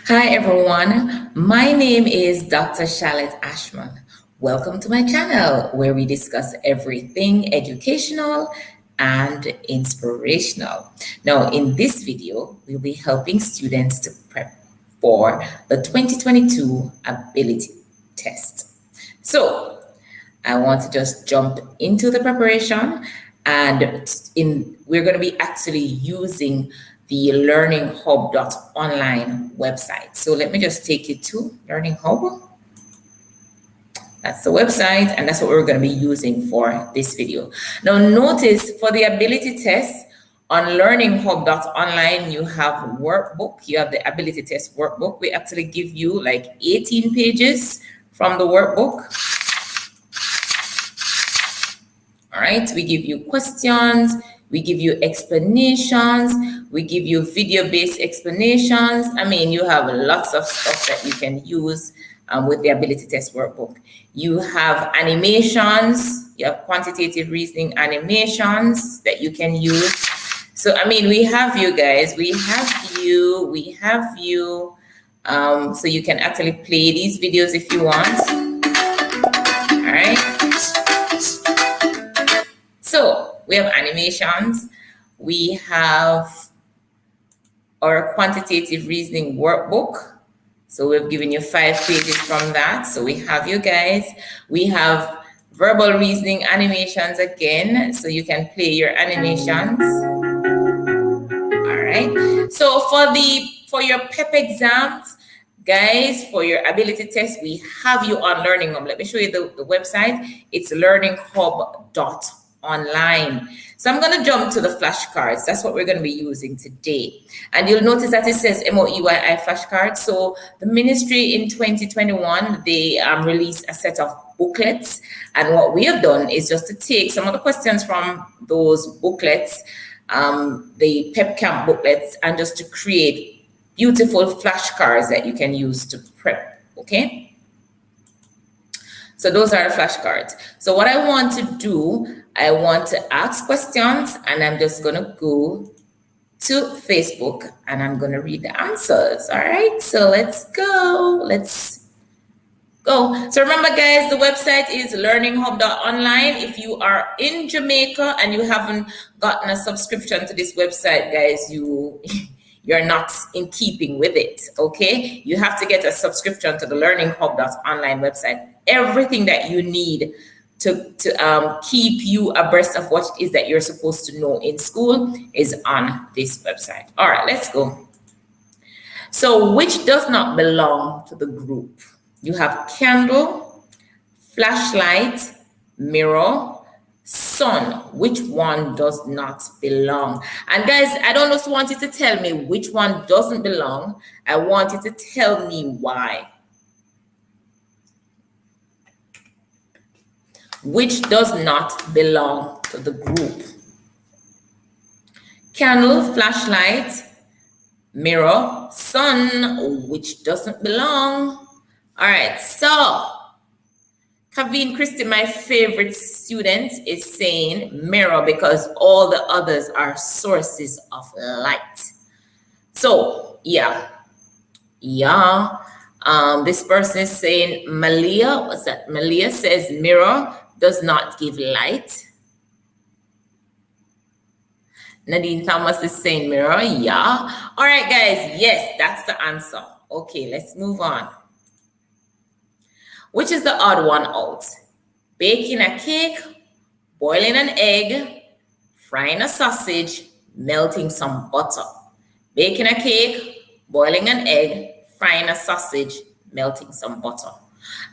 Hi everyone, my name is Dr. Charlotte Ashman. Welcome to my channel where we discuss everything educational and inspirational. Now, in this video, we'll be helping students to prep for the 2022 ability test. So, I want to just jump into the preparation, and we're going to be actually using the learninghub.online website. So let me just take you to Learning Hub. That's the website, and that's what we're going to be using for this video. Now notice for the ability test on learninghub.online, you have workbook, you have the ability test workbook. We actually give you like 18 pages from the workbook. All right, we give you questions, we give you explanations, we give you video-based explanations. I mean, you have lots of stuff that you can use with the ability test workbook. You have animations, you have quantitative reasoning animations that you can use. So, I mean, we have you guys, we have you, so you can actually play these videos if you want. All right. So we have animations, we have our quantitative reasoning workbook. So we've given you 5 pages from that. So we have you guys. We have verbal reasoning animations again, so you can play your animations. All right. So for your PEP exams, guys, for your ability test, we have you on Learning Hub. Let me show you the website. It's learninghub.online. So I'm going to jump to the flashcards. That's what we're going to be using today. And you'll notice that it says MOEYI flashcards. So the ministry in 2021, they released a set of booklets. And what we have done is just to take some of the questions from those booklets, the PEP camp booklets, and just to create beautiful flashcards that you can use to prep, okay? So those are the flashcards. So what I want to do, I want to ask questions, and I'm just gonna go to Facebook and I'm gonna read the answers, all right? So let's go. So remember guys, the website is learninghub.online. If you are in Jamaica and you haven't gotten a subscription to this website, guys, you're not in keeping with it, okay? You have to get a subscription to the learninghub.online website. Everything that you need to keep you abreast of what it is that you're supposed to know in school is on this website. All right, let's go. So which does not belong to the group? You have candle, flashlight, mirror, sun. Which one does not belong? And guys, I don't just want you to tell me which one doesn't belong. I want you to tell me why. Which does not belong to the group? Candle, flashlight, mirror, sun. Which doesn't belong? All right, so Kaveen Christie, my favorite student, is saying mirror because all the others are sources of light. So yeah. This person is saying Malia. What's that? Malia says mirror does not give light. Nadine Thomas is saying mirror. Yeah. All right, guys. Yes, that's the answer. Okay, let's move on. Which is the odd one out? Baking a cake, boiling an egg, frying a sausage, melting some butter. Baking a cake, boiling an egg, frying a sausage, melting some butter.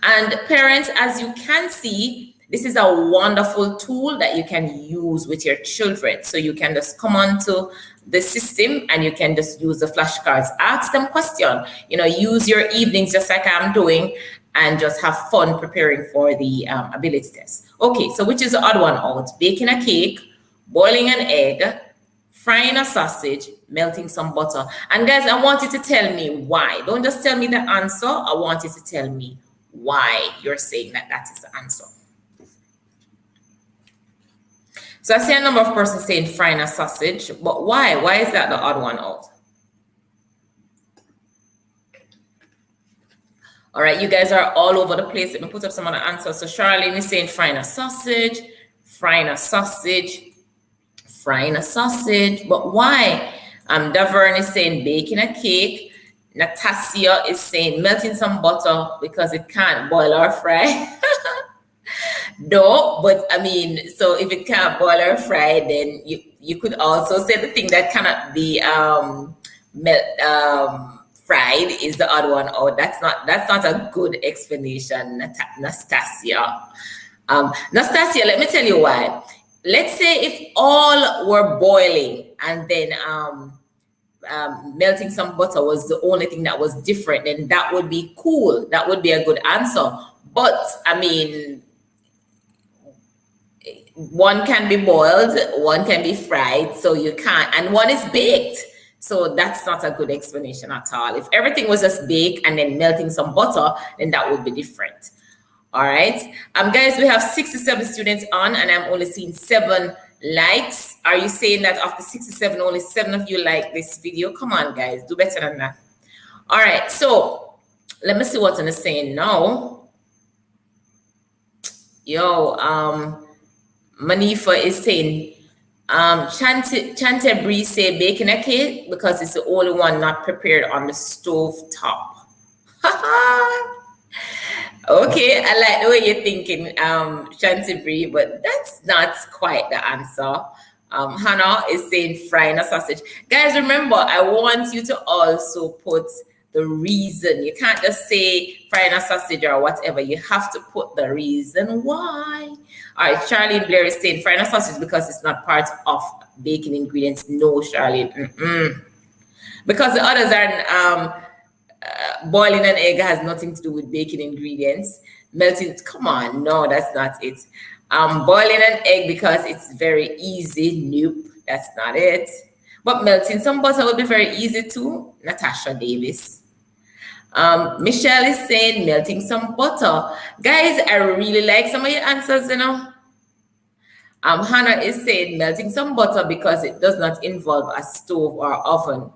And parents, as you can see, this is a wonderful tool that you can use with your children. So you can just come onto the system and you can just use the flashcards. Ask them questions. Use your evenings just like I'm doing and just have fun preparing for the ability test. Okay, so which is the odd one out? Baking a cake, boiling an egg, frying a sausage, melting some butter. And guys, I want you to tell me why. Don't just tell me the answer. I want you to tell me why you're saying that is the answer. So I see a number of persons saying frying a sausage, but why? Why is that the odd one out? All right, you guys are all over the place. Let me put up some other answers. So Charlene is saying frying a sausage, frying a sausage, frying a sausage. But why? Davern is saying baking a cake. Natasha is saying melting some butter because it can't boil or fry. No, but I mean, so if it can't boil or fry, then you could also say the thing that cannot be fried is the other one. Oh, that's not a good explanation, Nastasia. Nastasia, let me tell you why. Let's say if all were boiling and then melting some butter was the only thing that was different, then that would be cool. That would be a good answer. But I mean, one can be boiled, one can be fried, so you can't, and one is baked. So that's not a good explanation at all. If everything was just baked and then melting some butter, then that would be different. All right. Guys, we have 67 students on, and I'm only seeing 7 likes. Are you saying that after 67, only 7 of you like this video? Come on, guys, do better than that. All right, so let me see what I'm saying now. Yo, Manifa is saying, Chantabri say baking a cake because it's the only one not prepared on the stove top. Okay, I like the way you're thinking, Chantabri, but that's not quite the answer. Hannah is saying frying a sausage. Guys, remember, I want you to also put the reason. You can't just say frying a sausage or whatever. You have to put the reason why. All right, Charlene Blair is saying frying a sausage because it's not part of baking ingredients. No, Charlene. Because the others are boiling an egg has nothing to do with baking ingredients. Melting, come on, no, that's not it. Boiling an egg because it's very easy. Nope, that's not it. But melting some butter would be very easy too. Natasha Davis. Michelle is saying melting some butter. Guys, I really like some of your answers, you know. Hannah is saying melting some butter because it does not involve a stove or oven.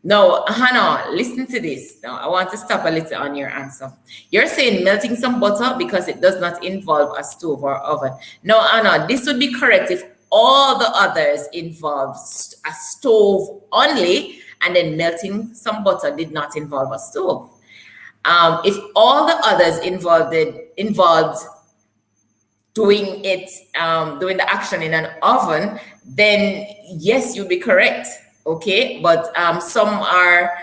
No, Hannah, listen to this. Now, I want to stop a little on your answer. You're saying melting some butter because it does not involve a stove or oven. No, Hannah, this would be correct if all the others involved a stove only, and then melting some butter did not involve a stove. If all the others involved doing the action in an oven, then yes, you'd be correct. Okay, but some are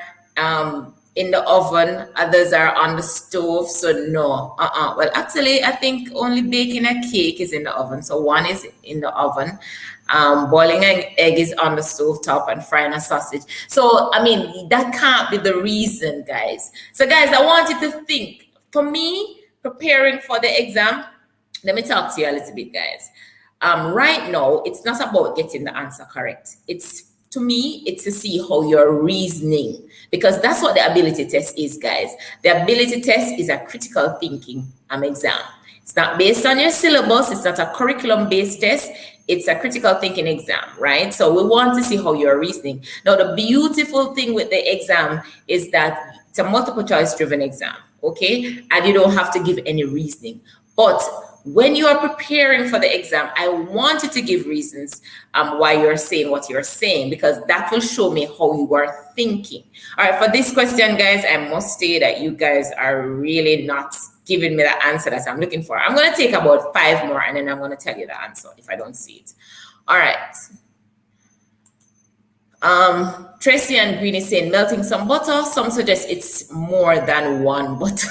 in the oven, others are on the stove, so no. Well, actually, I think only baking a cake is in the oven, so one is in the oven. Boiling an egg is on the stove top, and frying a sausage. So, I mean, that can't be the reason, guys. So, guys, I want you to think. For me, preparing for the exam, let me talk to you a little bit, guys. Right now, it's not about getting the answer correct. To me, it's to see how you're reasoning, because that's what the ability test is, guys. The ability test is a critical thinking exam. It's not based on your syllabus. It's not a curriculum-based test. It's a critical thinking exam, right? So we want to see how you're reasoning. Now, the beautiful thing with the exam is that it's a multiple choice driven exam, okay? And you don't have to give any reasoning. But when you are preparing for the exam, I want you to give reasons why you're saying what you're saying, because that will show me how you are thinking. All right, for this question, guys, I must say that you guys are really not giving me the answer that I'm looking for. I'm going to take about 5 more, and then I'm going to tell you the answer if I don't see it. All right. Tracy and Green is saying melting some butter. Some suggest it's more than one butter.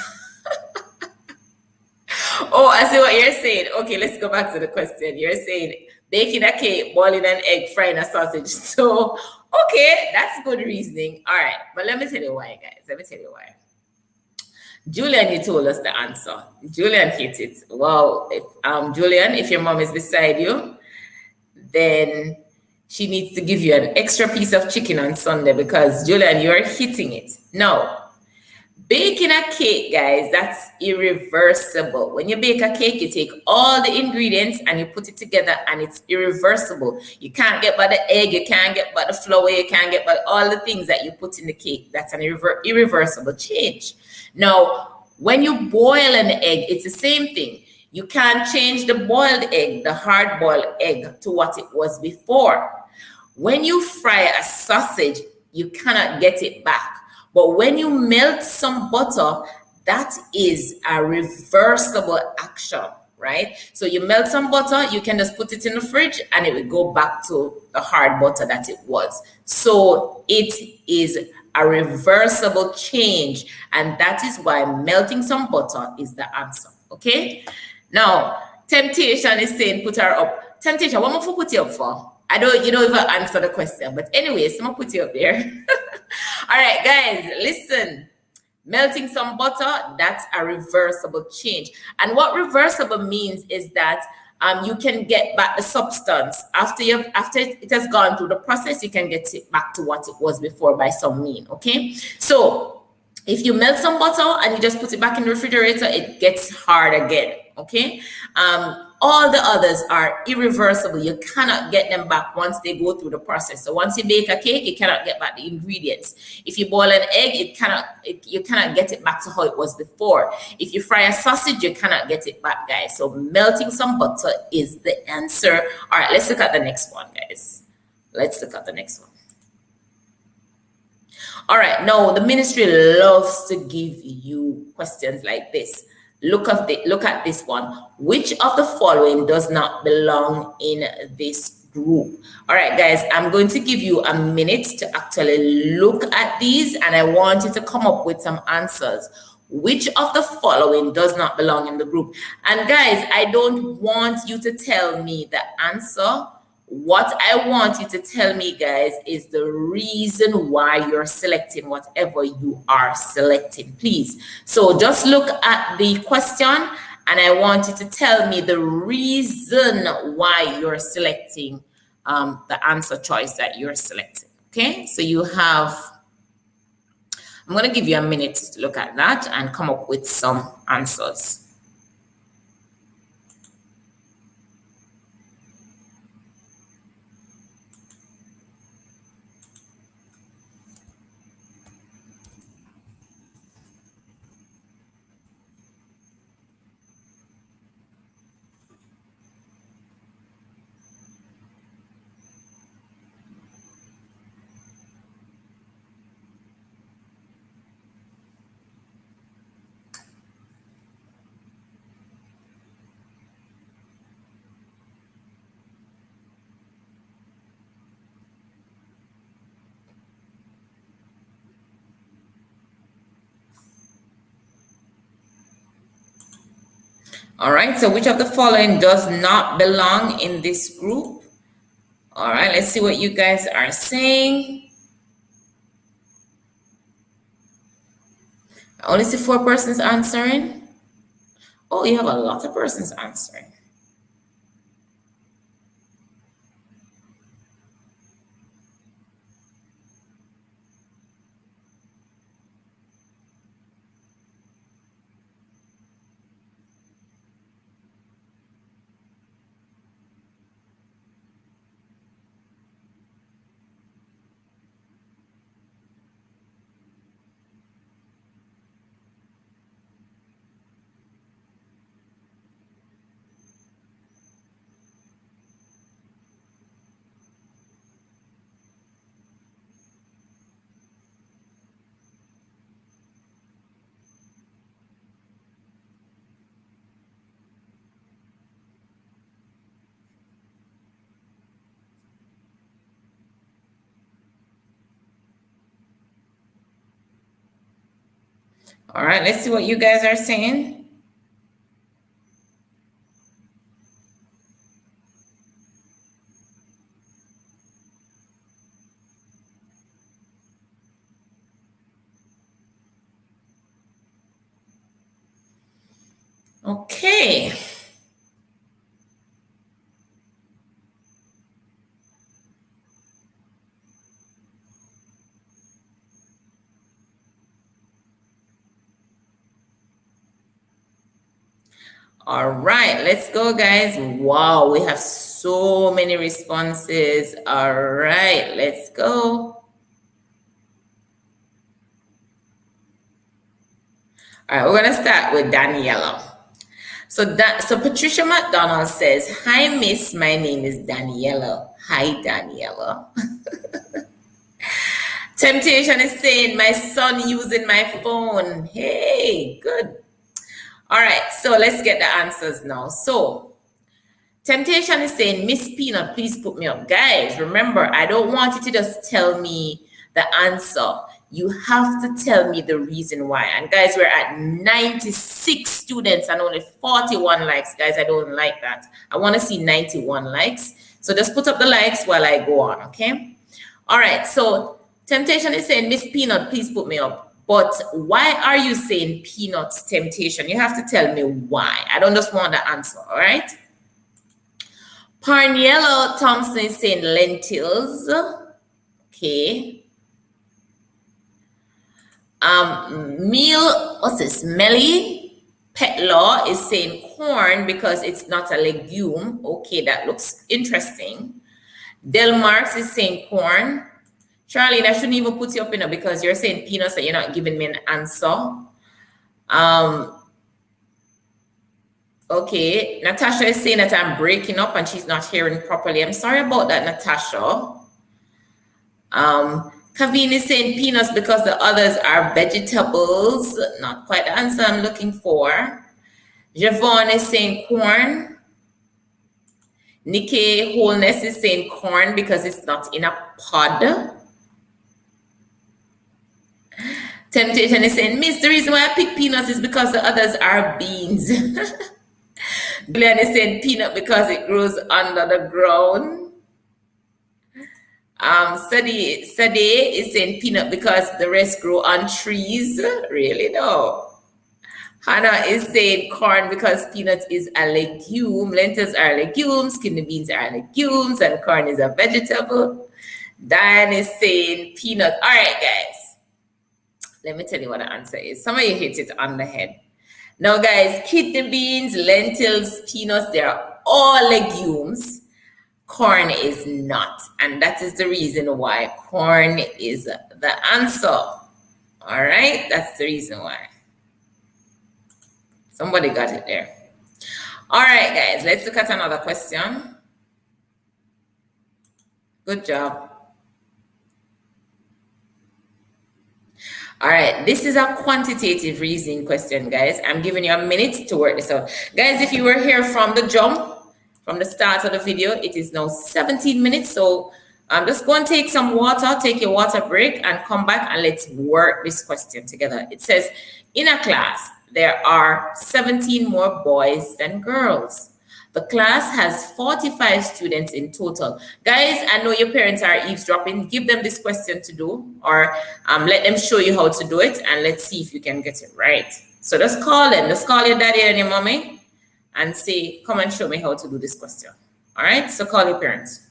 Oh, I see what you're saying. Okay, let's go back to the question. You're saying baking a cake, boiling an egg, frying a sausage. So, okay, that's good reasoning. All right, but let me tell you why, guys. Let me tell you why. Julian, you told us the answer. Julian hit it. Wow. Julian, if your mom is beside you, then she needs to give you an extra piece of chicken on Sunday, because Julian, you're hitting it. No. Baking a cake, guys, that's irreversible. When you bake a cake, you take all the ingredients and you put it together, and it's irreversible. You can't get by the egg, you can't get by the flour, you can't get by all the things that you put in the cake. That's an irreversible change. Now, When you boil an egg, it's the same thing. You can't change the boiled egg, the hard-boiled egg, to what it was before. When you fry a sausage, you cannot get it back. But when you melt some butter, that is a reversible action, right? So you melt some butter, you can just put it in the fridge and it will go back to the hard butter that it was. So it is a reversible change, and that is why melting some butter is the answer, okay? Now, Temptation is saying put her up. Temptation, what am I put you up for? You don't even answer the question, but anyways, I'm gonna put you up there. All right, guys, listen. Melting some butter, that's a reversible change. And what reversible means is that you can get back the substance after it has gone through the process. You can get it back to what it was before by some mean. Okay, so if you melt some butter and you just put it back in the refrigerator, it gets hard again. Okay, all the others are irreversible. You cannot get them back once they go through the process. So once you bake a cake, you cannot get back the ingredients. If you boil an egg, you cannot get it back to how it was before. If you fry a sausage, you cannot get it back, guys. So melting some butter is the answer. All right, let's look at the next one, guys. Let's look at the next one. All right, now the ministry loves to give you questions like this. Look at this one. Which of the following does not belong in this group? All right, guys, I'm going to give you a minute to actually look at these, and I want you to come up with some answers. Which of the following does not belong in the group? And guys, I don't want you to tell me the answer. What I want you to tell me, guys, is the reason why you're selecting whatever you are selecting, please. So just look at the question, and I want you to tell me the reason why you're selecting the answer choice that you're selecting. Okay, so you have, I'm going to give you a minute to look at that and come up with some answers. All right, so which of the following does not belong in this group? All right, let's see what you guys are saying. I only see 4 persons answering. Oh, you have a lot of persons answering. All right, let's see what you guys are saying. Okay. All right, let's go, guys. Wow, we have so many responses. All right, let's go. All right, we're going to start with Daniela. So Patricia McDonald says, "Hi, Miss. My name is Daniela." Hi, Daniela. Temptation is saying, "My son using my phone." Hey, good. All right, so let's get the answers now. So Temptation is saying, "Miss Peanut, please put me up." Guys, remember, I don't want you to just tell me the answer. You have to tell me the reason why. And guys, we're at 96 students and only 41 likes. Guys, I don't like that. I want to see 91 likes. So just put up the likes while I go on, okay? All right, so Temptation is saying, "Miss Peanut, please put me up." But why are you saying Peanut's Temptation? You have to tell me why. I don't just want the answer, all right? Parniello Thompson is saying lentils. Okay. What's this? Melly Petlaw is saying corn because it's not a legume. Okay, that looks interesting. Del Marx is saying corn. Charlene, I shouldn't even put you up in it because you're saying peanuts and you're not giving me an answer. Okay, Natasha is saying that I'm breaking up and she's not hearing properly. I'm sorry about that, Natasha. Kaveen is saying peanuts because the others are vegetables. Not quite the answer I'm looking for. Javon is saying corn. Nikki Wholeness is saying corn because it's not in a pod. Temptation is saying, "Miss, the reason why I pick peanuts is because the others are beans." Glenn is saying peanut because it grows under the ground. Sade is saying peanut because the rest grow on trees. Really? No. Hannah is saying corn because peanut is a legume. Lentils are legumes, kidney beans are legumes, and corn is a vegetable. Diane is saying peanut. All right, guys. Let me tell you what the answer is. Some of you hit it on the head. Now, guys, kidney beans, lentils, peanuts, they are all legumes. Corn is not. And that is the reason why corn is the answer. All right? That's the reason why. Somebody got it there. All right, guys, let's look at another question. Good job. All right, this is a quantitative reasoning question, guys. I'm giving you a minute to work this out. Guys, if you were here from the jump, from the start of the video, it is now 17 minutes. So I'm just going to take some water, take your water break, and come back and let's work this question together. It says, in a class, there are 17 more boys than girls. The class has 45 students in total. Guys, I know your parents are eavesdropping. Give them this question to do, or let them show you how to do it, and let's see if you can get it right. So just call them. Just call your daddy and your mommy and say, "Come and show me how to do this question." All right? So call your parents.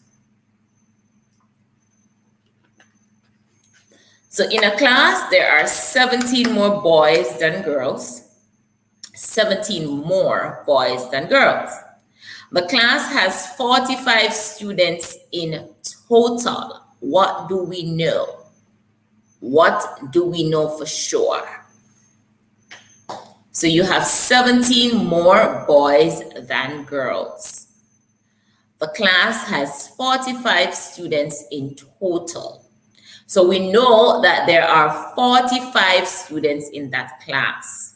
So in a class, there are 17 more boys than girls. 17 more boys than girls. The class has 45 students in total. What do we know? What do we know for sure? So you have 17 more boys than girls. The class has 45 students in total. So we know that there are 45 students in that class.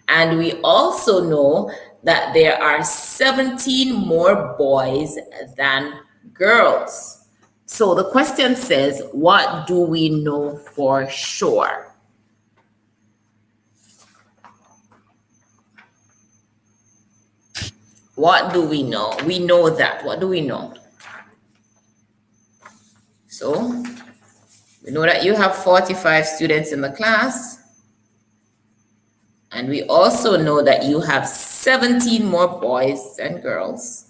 And we also know that there are 17 more boys than girls. So the question says, what do we know for sure? What do we know? We know that. What do we know? So we know that you have 45 students in the class. And we also know that you have 17 more boys than girls.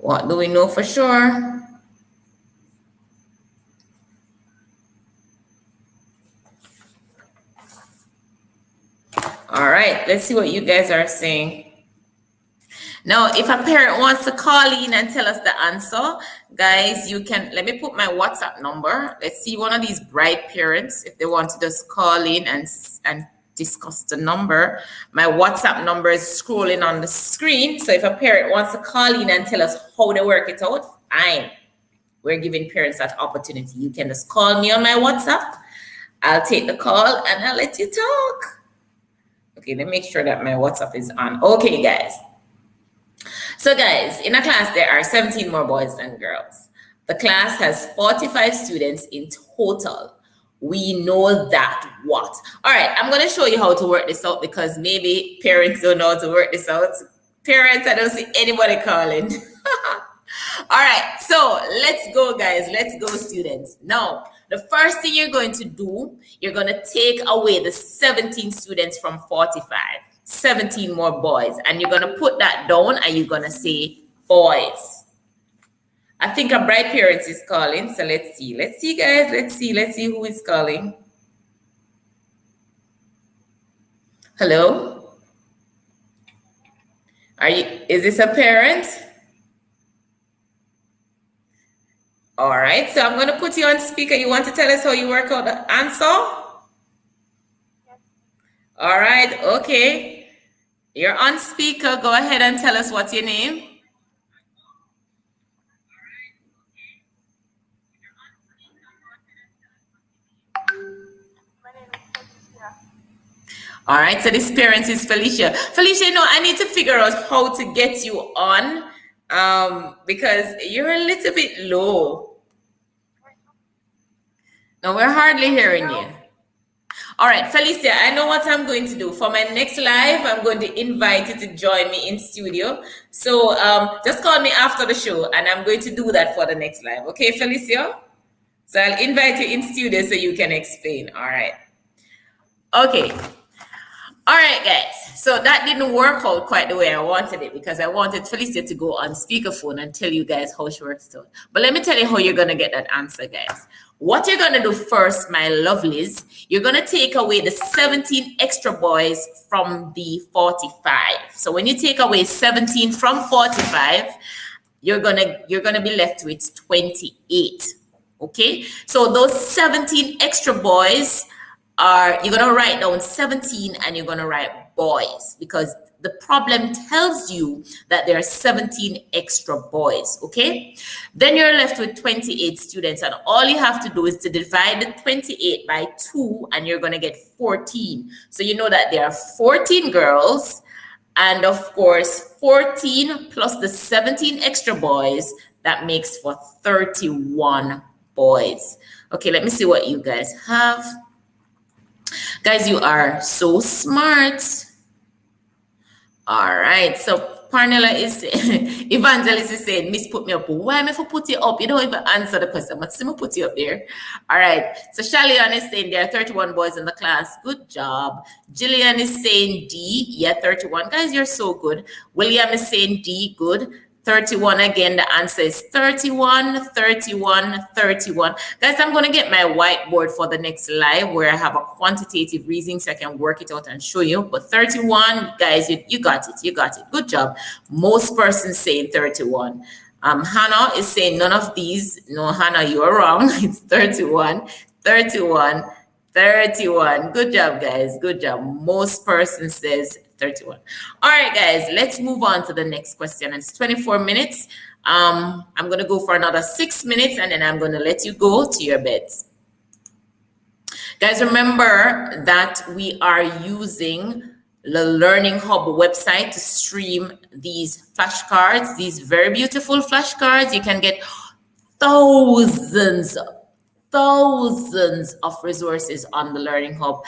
What do we know for sure? All right, let's see what you guys are saying. Now, if a parent wants to call in and tell us the answer, guys, you can, let me put my WhatsApp number. Let's see one of these bright parents, if they want to just call in and discuss the number. My WhatsApp number is scrolling on the screen. So if a parent wants to call in and tell us how they work it out, fine. We're giving parents that opportunity. You can just call me on my WhatsApp. I'll take the call and I'll let you talk. Okay, let me make sure that my WhatsApp is on. Okay, guys. So guys, in a class, there are 17 more boys than girls. The class has 45 students in total. We know that what? All right, I'm going to show you how to work this out because maybe parents don't know how to work this out. Parents, I don't see anybody calling. All right, so let's go, guys. Let's go, students. Now, the first thing you're going to do, you're going to take away the 17 students from 45. 17 more boys, and you're going to put that down and you're going to say boys. I think a bright parent is calling, so let's see guys, let's see who is calling. Hello, is this a parent? All right, so I'm going to put you on speaker. You want to tell us how you work out the answer? Yes. All right, okay. You're on speaker. Go ahead and tell us what's your name. My name is Felicia. All right, so this parent is Felicia. Felicia, I need to figure out how to get you on because you're a little bit low. No, we're hardly hearing you. All right, Felicia, I know what I'm going to do. For my next live, I'm going to invite you to join me in studio. So just call me after the show, and I'm going to do that for the next live. Okay, Felicia? So I'll invite you in studio so you can explain. All right. Okay. All right, guys. So that didn't work out quite the way I wanted it because I wanted Felicia to go on speakerphone and tell you guys how she works it out. But let me tell you how you're going to get that answer, guys. What you're going to do first, my lovelies, you're going to take away the 17 extra boys from the 45. So when you take away 17 from 45, you're going to be left with 28. Okay? So those 17 extra boys you're going to write down 17 and you're going to write boys because the problem tells you that there are 17 extra boys, okay? Then you're left with 28 students, and all you have to do is to divide the 28 by 2 and you're going to get 14. So you know that there are 14 girls, and of course 14 plus the 17 extra boys, that makes for 31 boys. Okay, let me see what you guys have. Guys, you are so smart. All right, so Parnella is Evangelist is saying, Miss, put me up. Why am I for put you up? You don't even answer the question, but I'm put you up there. All right, so Shalian is saying there are 31 boys in the class. Good job. Jillian is saying D. Yeah, 31. Guys, you're so good. William is saying D. Good. 31 again, the answer is 31, 31, 31. Guys, I'm going to get my whiteboard for the next live where I have a quantitative reasoning so I can work it out and show you. But 31, guys, you got it. You got it. Good job. Most persons saying 31. Hannah is saying none of these. No, Hannah, you're wrong. It's 31, 31, 31. Good job, guys. Good job. Most persons says 31. All right, guys, let's move on to the next question. It's 24 minutes. I'm going to go for another 6 minutes, and then I'm going to let you go to your beds. Guys, remember that we are using the Learning Hub website to stream these flashcards, these very beautiful flashcards. You can get thousands of resources on the Learning Hub.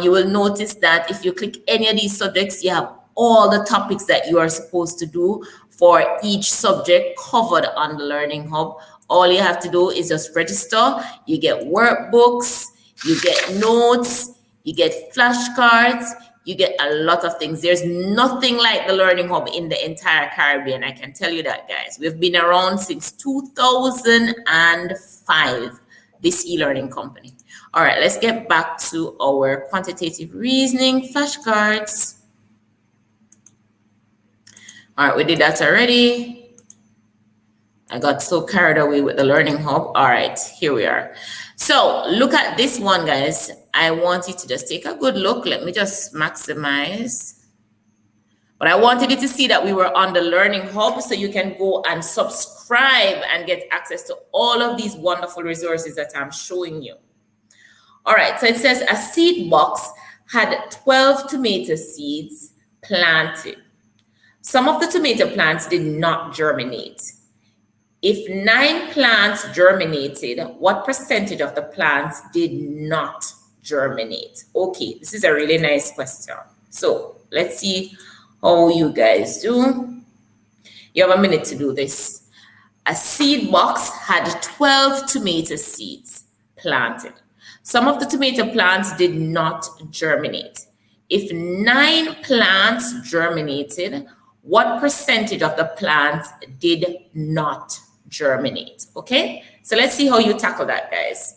You will notice that if you click any of these subjects, you have all the topics that you are supposed to do for each subject covered on the Learning Hub. All you have to do is just register. You get workbooks, you get notes, you get flashcards, You get a lot of things. There's nothing like the Learning Hub in the entire Caribbean. I can tell you that, guys. We've been around since 2005, this e-learning company. All right, let's get back to our quantitative reasoning flashcards. All right, we did that already. I got so carried away with the Learning Hub. All right, here we are. So look at this one, guys. I want you to just take a good look. Let me just maximize. But I wanted you to see that we were on the Learning Hub, so you can go and subscribe and get access to all of these wonderful resources that I'm showing you. All right, so it says a seed box had 12 tomato seeds planted. Some of the tomato plants did not germinate. If 9 plants germinated, what percentage of the plants did not germinate? Okay, this is a really nice question. So let's see how you guys do. You have a minute to do this. A seed box had 12 tomato seeds planted. Some of the tomato plants did not germinate. If 9 plants germinated, what percentage of the plants did not germinate? Okay, so let's see how you tackle that, guys.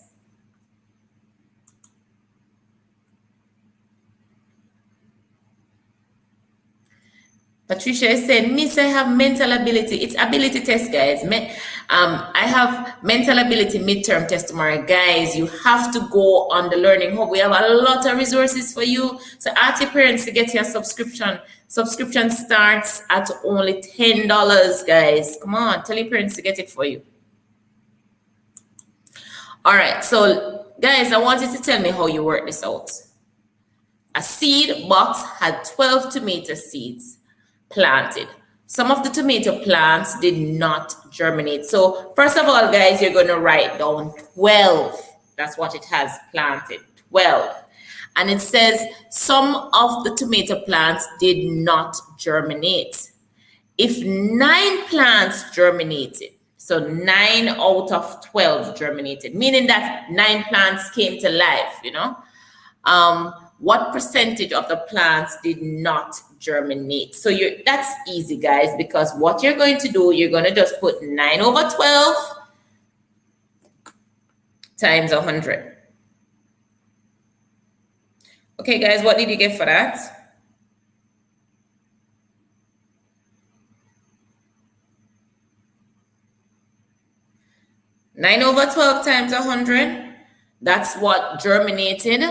Patricia is saying, Miss, I have mental ability. It's ability test, guys. I have mental ability midterm test tomorrow. Guys, you have to go on the Learning Hub. We have a lot of resources for you. So ask your parents to get your subscription. Subscription starts at only $10, guys. Come on, tell your parents to get it for you. All right, so guys, I want you to tell me how you work this out. A seed box had 12 tomato seeds planted. Some of the tomato plants did not germinate. So first of all, guys, you're going to write down 12. That's what it has planted, 12. And it says some of the tomato plants did not germinate. If 9 plants germinated, so 9 out of 12 germinated, meaning that 9 plants came to life, you know, what percentage of the plants did not germinate? So that's easy, guys, because what you're going to do, you're going to just put 9 over 12 times 100. Okay, guys, what did you get for that? Nine over 12 times 100. That's what germinated.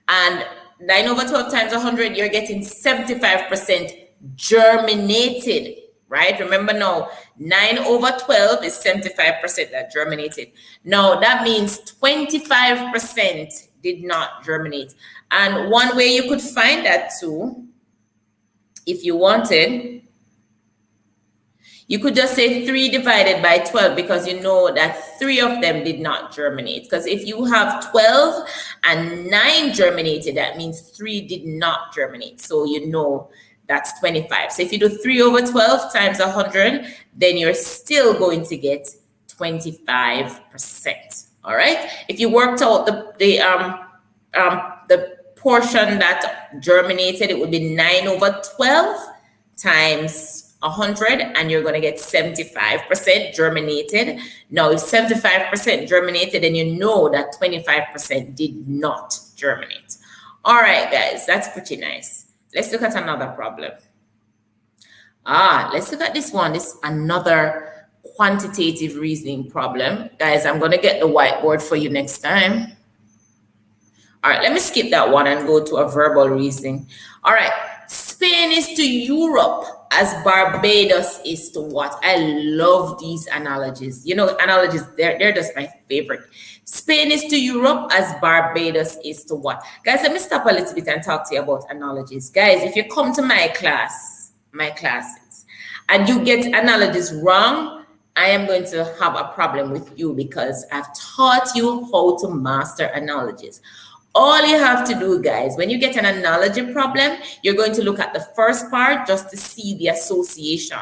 And 9 over 12 times 100, you're getting 75% germinated, right? Remember now, 9 over 12 is 75% that germinated. Now, that means 25% did not germinate. And one way you could find that too, if you wanted, you could just say 3 divided by 12, because you know that 3 of them did not germinate. Because if you have 12 and 9 germinated, that means 3 did not germinate. So you know that's 25. So if you do 3 over 12 times 100, then you're still going to get 25%. All right. If you worked out the portion that germinated, it would be 9 over 12 times 100, and you're going to get 75% germinated. Now, if 75% germinated, then you know that 25% did not germinate. All right, guys, that's pretty nice. Let's look at another problem. Let's look at this one. This is another quantitative reasoning problem. Guys, I'm going to get the whiteboard for you next time. All right, let me skip that one and go to a verbal reasoning. All right, Spain is to Europe as Barbados is to what? I love these analogies. You know, analogies, they're just my favorite. Spain is to Europe as Barbados is to what? Guys, let me stop a little bit and talk to you about analogies. Guys, if you come to my classes, and you get analogies wrong, I am going to have a problem with you, because I've taught you how to master analogies. All you have to do, guys, when you get an analogy problem, you're going to look at the first part just to see the association.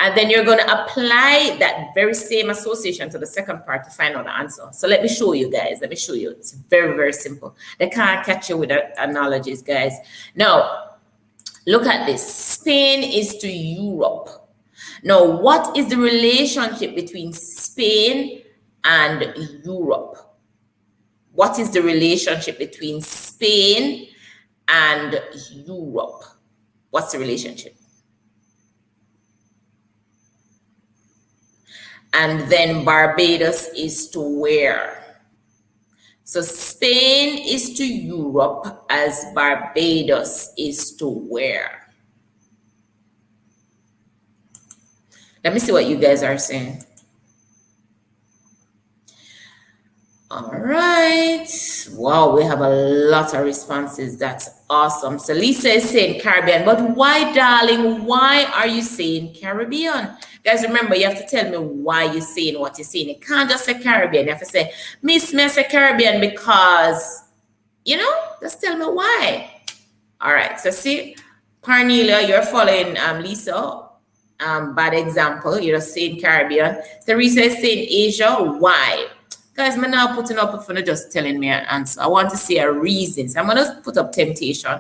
And then you're going to apply that very same association to the second part to find out the answer. So let me show you guys. Let me show you. It's very, very simple. They can't catch you with analogies, guys. Now, look at this. Spain is to Europe. Now, what is the relationship between Spain and Europe? What is the relationship between Spain and Europe? What's the relationship? And then Barbados is to where? So Spain is to Europe as Barbados is to where? Let me see what you guys are saying. All right. Wow, we have a lot of responses. That's awesome. So Lisa is saying Caribbean, but why, darling? Why are you saying Caribbean? Guys, remember, you have to tell me why you're saying what you're saying. You can't just say Caribbean. You have to say, Miss, may I say Caribbean because, you know, just tell me why. All right. So see, Parnelia, you're following Lisa. Bad example. You're saying Caribbean. Teresa is saying Asia. Why? Guys, I'm not putting up for just telling me an answer. I want to see a reason. So I'm going to put up temptation.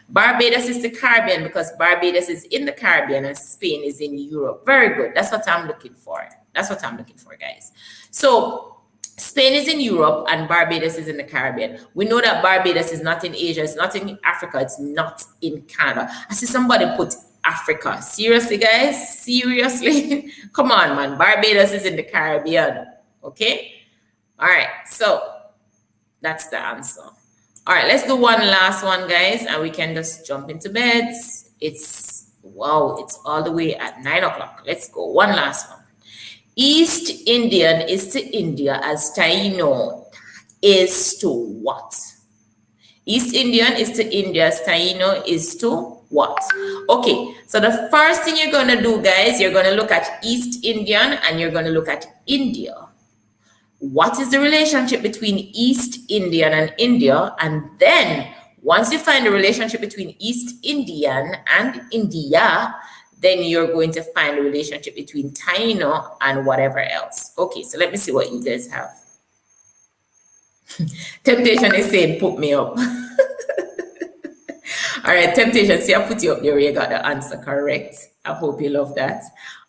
Barbados is the Caribbean because Barbados is in the Caribbean and Spain is in Europe. Very good. That's what I'm looking for. That's what I'm looking for, guys. So Spain is in Europe and Barbados is in the Caribbean. We know that Barbados is not in Asia. It's not in Africa. It's not in Canada. I see somebody put Africa. Seriously, guys? Seriously? Come on, man. Barbados is in the Caribbean. Okay? All right, so that's the answer. All right, let's do one last one, guys, and we can just jump into beds. It's, wow, it's all the way at 9 o'clock. Let's go. One last one. East Indian is to India as Taino is to what? East Indian is to India as Taino is to what? Okay, so the first thing you're going to do, guys, you're going to look at East Indian and you're going to look at India. What is the relationship between East Indian and India? And then once you find the relationship between East Indian and India, then you're going to find the relationship between Taino and whatever else. Okay, so let me see what you guys have. Temptation is saying, put me up. All right, Temptation, see, I put you up there. You got the answer correct. I hope you love that.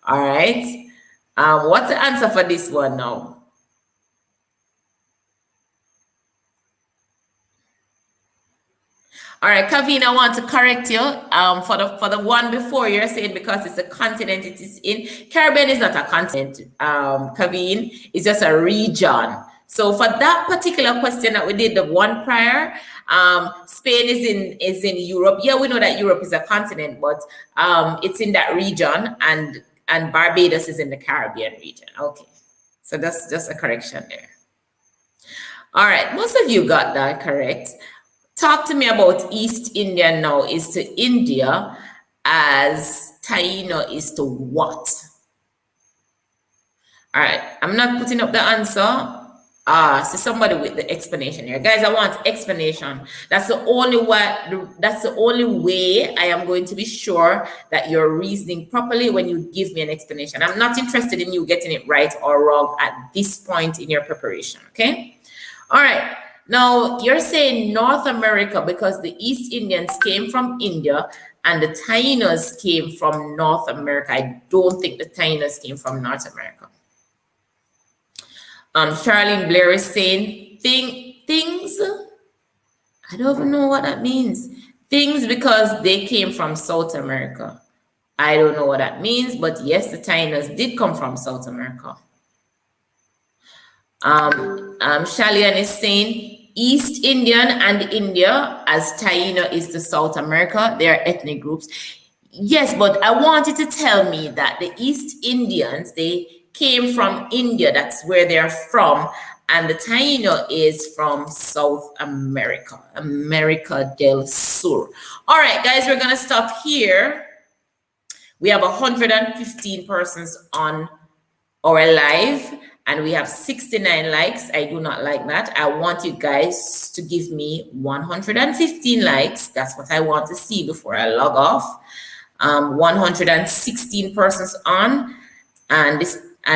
All right. What's the answer for this one now? All right, Kaveen, I want to correct you. For the one before, you're saying because it's a continent it is in. Caribbean is not a continent, Kaveen. It's just a region. So for that particular question that we did, the one prior, Spain is in Europe. Yeah, we know that Europe is a continent, but it's in that region, and Barbados is in the Caribbean region. Okay, so that's just a correction there. All right, most of you got that correct. Talk to me about East India now is to India as Taino is to what? All right, I'm not putting up the answer. So somebody with the explanation here. Guys, I want explanation. That's the only way I am going to be sure that you're reasoning properly when you give me an explanation. I'm not interested in you getting it right or wrong at this point in your preparation, okay? All right. Now, you're saying North America because the East Indians came from India and the Tainos came from North America. I don't think the Tainos came from North America. Charlene Blair is saying things. I don't even know what that means. Things because they came from South America. I don't know what that means, but yes, the Tainos did come from South America. Shalian is saying East Indian and India as Taino is to South America. They are ethnic groups. Yes, but I wanted to tell me that the East Indians, they came from India. That's where they're from. And the Taino is from South America, America del Sur. All right, guys, we're going to stop here. We have 115 persons on our live. And we have 69 likes. I do not like that. I want you guys to give me 115 likes. That's what I want to see before I log off. 116 persons on, and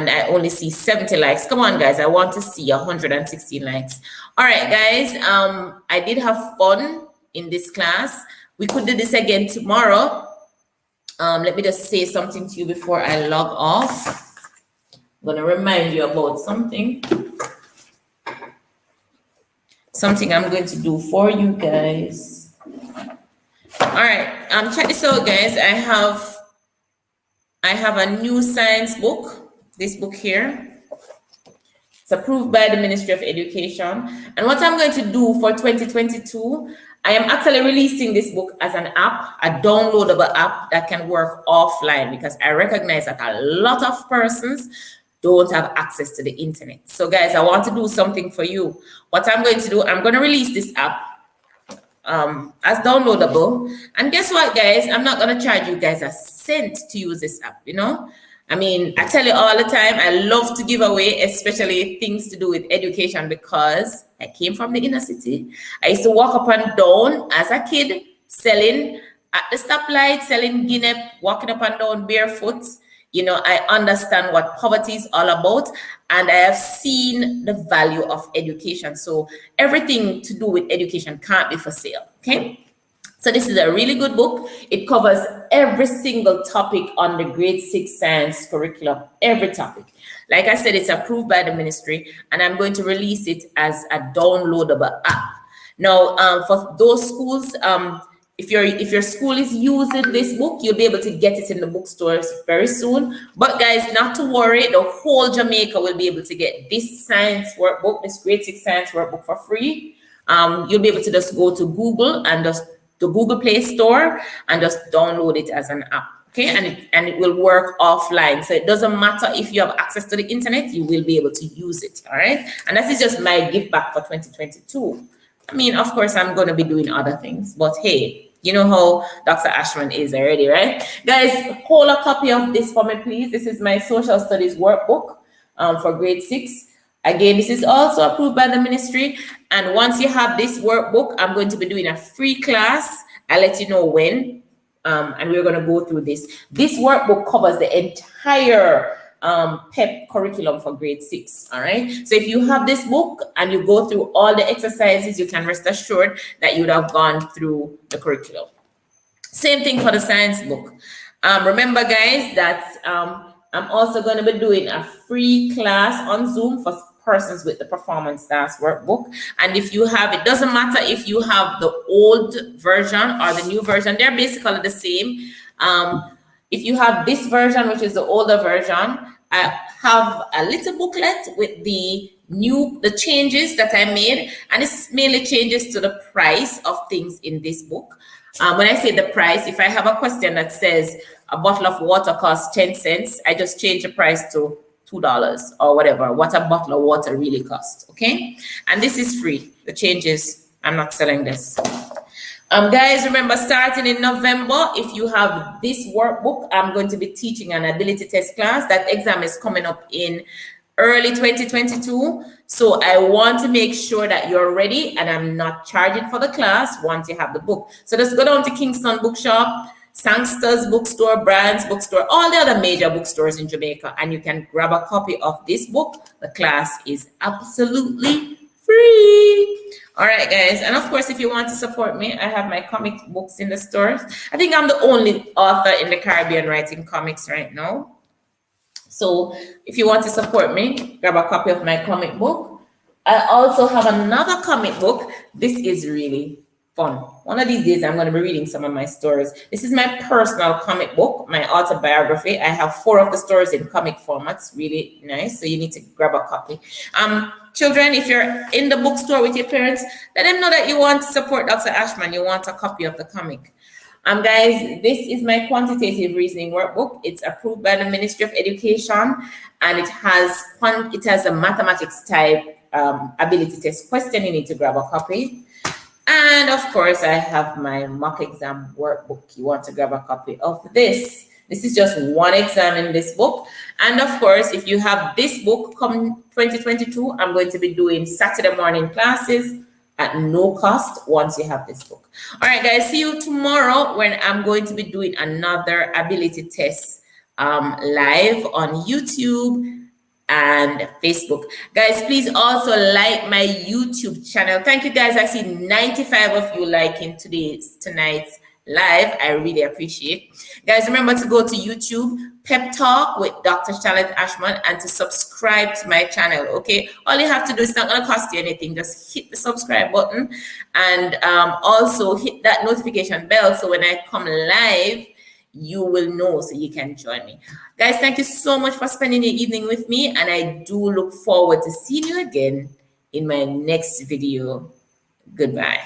I only see 70 likes. Come on, guys, I want to see 116 likes. All right, guys, I did have fun in this class. We could do this again tomorrow. Let me just say something to you before I log off. I'm going to remind you about something I'm going to do for you guys. All right, check this out, guys. I have a new science book, this book here. It's approved by the Ministry of Education. And what I'm going to do for 2022, I am actually releasing this book as an app, a downloadable app that can work offline, because I recognize that a lot of persons don't have access to the internet. So guys, I want to do something for you. What I'm going to do, I'm going to release this app as downloadable. And guess what, guys? I'm not going to charge you guys a cent to use this app, you know? I mean, I tell you all the time, I love to give away, especially things to do with education, because I came from the inner city. I used to walk up and down as a kid, selling at the stoplight, selling guinea, walking up and down barefoot. You know, I understand what poverty is all about, and I have seen the value of education. So everything to do with education can't be for sale, okay? So this is a really good book. It covers every single topic on the grade 6 science curriculum, every topic. Like I said, it's approved by the ministry, and I'm going to release it as a downloadable app. Now, for those schools, if your school is using this book, you'll be able to get it in the bookstores very soon. But guys, not to worry, the whole Jamaica will be able to get this science workbook, this grade 6 science workbook for free. You'll be able to just go to Google and just the Google Play Store and just download it as an app, okay? And it will work offline. So it doesn't matter if you have access to the internet, you will be able to use it, all right? And that is just my give back for 2022. I mean, of course, I'm going to be doing other things, but hey, you know how Dr. Ashman is already, right? Guys, hold a copy of this for me, please. This is my social studies workbook for grade 6. Again, this is also approved by the ministry. And once you have this workbook, I'm going to be doing a free class. I'll let you know when. And we're going to go through this. This workbook covers the entire PEP curriculum for grade 6. All right. So if you have this book and you go through all the exercises, you can rest assured that you would have gone through the curriculum. Same thing for the science book. Remember, guys, that I'm also going to be doing a free class on Zoom for persons with the performance task workbook. And if you have, it doesn't matter if you have the old version or the new version, they're basically the same. If you have this version, which is the older version, I have a little booklet with the changes that I made, and it's mainly changes to the price of things in this book. When I say the price, if I have a question that says a bottle of water costs 10 cents, I just change the price to $2 or whatever, what a bottle of water really costs, okay? And this is free. The changes, I'm not selling this. Guys, remember, starting in November, if you have this workbook, I'm going to be teaching an ability test class. That exam is coming up in early 2022. So I want to make sure that you're ready, and I'm not charging for the class once you have the book. So just go down to Kingston Bookshop, Sangster's Bookstore, Brand's Bookstore, all the other major bookstores in Jamaica, and you can grab a copy of this book. The class is absolutely free. All right, guys. And of course, if you want to support me, I have my comic books in the stores. I think I'm the only author in the Caribbean writing comics right now. So if you want to support me, grab a copy of my comic book. I also have another comic book. This is really fun. One of these days, I'm going to be reading some of my stories. This is my personal comic book, my autobiography. I have 4 of the stories in comic formats. Really nice. So you need to grab a copy. Children, if you're in the bookstore with your parents, let them know that you want to support Dr. Ashman. You want a copy of the comic. Guys, this is my quantitative reasoning workbook. It's approved by the Ministry of Education, and it has a mathematics type ability test question. You need to grab a copy. And of course, I have my mock exam workbook. You want to grab a copy of this. This is just one exam in this book. And of course, if you have this book come 2022, I'm going to be doing Saturday morning classes. at no cost once you have this book. All right, guys, see you tomorrow when I'm going to be doing another ability test live on YouTube and Facebook. Guys, please also like my YouTube channel. Thank you, guys. I see 95 of you liking tonight's live. I really appreciate. Guys, remember to go to YouTube, Pep Talk with Dr. Charlotte Ashman, and to subscribe to my channel, okay? All you have to do, it's not going to cost you anything. Just hit the subscribe button and also hit that notification bell so when I come live, you will know so you can join me. Guys, thank you so much for spending your evening with me, and I do look forward to seeing you again in my next video. Goodbye.